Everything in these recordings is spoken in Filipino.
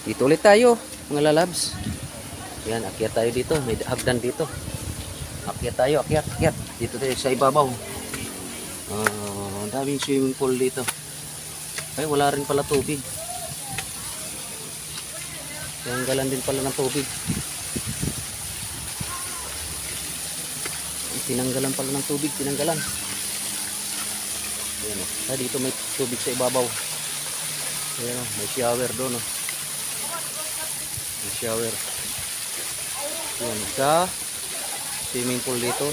Dito ulit tayo, mga lalabs. Yan, akyat tayo dito. May hagdan dito. Akyat tayo, akyat. Dito tayo sa ibabaw. Daming swimming pool dito. Ay, wala rin pala tubig. Tanggalan din pala ng tubig. Tinanggalan pala ng tubig, tinanggalan. Ayan o. Dito may tubig sa ibabaw. Ayan o, may shower doon o. May shower. Ayan, isa. Swimming pool dito.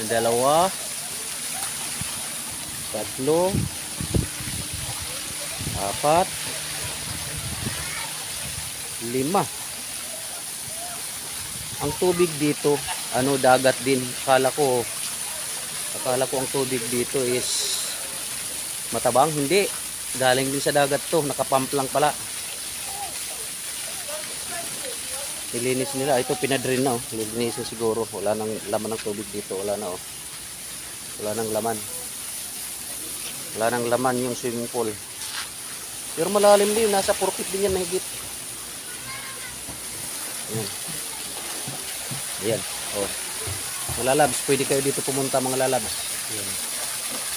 Yung dalawa. Tatlo. Apat. 5. Ang tubig dito, dagat din. Akala ko ang tubig dito is matabang. Hindi. Galing din sa dagat to. Nakapump lang pala. Nilinis nila. Ito pinadrin na. Nilinisin siguro. Wala nang laman ng tubig dito. Wala na oh. Wala nang laman. Wala nang laman yung swimming pool. Pero malalim din. Nasa 4 feet din yan na higit. Ayan. Ayan. Oh. Mga lalabs, pwede kayo dito pumunta mga lalabs. Ayan.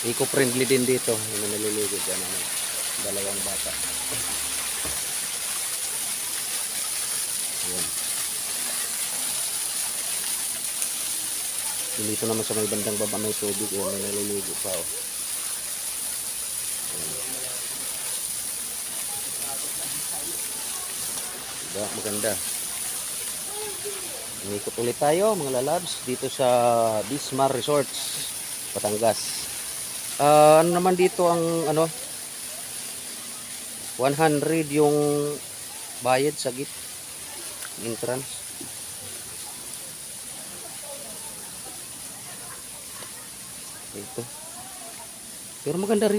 Eco-friendly din dito. Yung naliligo dyan. Dalawang bata. Ayan. Dito naman sa may bandang baba may tubig. Ayan, may naliligo pa. Oh. Ayan. Diba? Maganda. Umikot ulit tayo mga lalabs dito sa Bismar Resorts, Batangas. Ano naman dito ang 100 yung bayad sa gate entrance. Ito. Pero maganda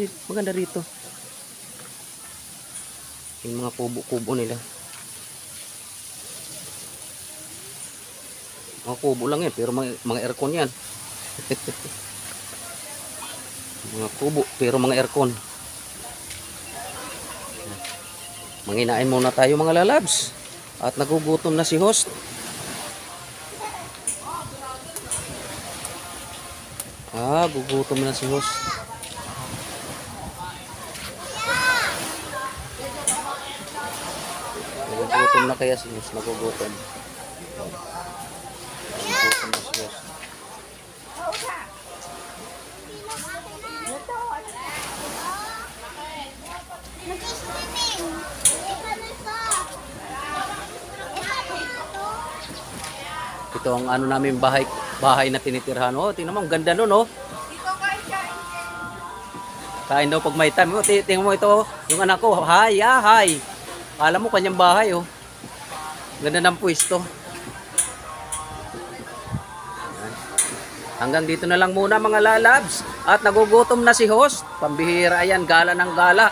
rito. Yung mga kubo-kubo nila. Mga kubo lang yan, pero mga aircon yan. Mga kubo, pero mga aircon. Manginain muna tayo mga lalabs. At nagugutom na si host. Gugutom na si host. Nagugutom na kaya si host, nagugutom. Ito ang namin bahay na tinitirhan. Oh, tingnan mo, ang ganda nun, oh. Kain daw pag may time. Oh, tingnan mo ito, yung anak ko. Hi. Kala mo kanyang bahay, oh. Ganda ng pwesto. Hanggang dito na lang muna mga lalabs. At nagugutom na si host. Pambihira yan, gala ng gala.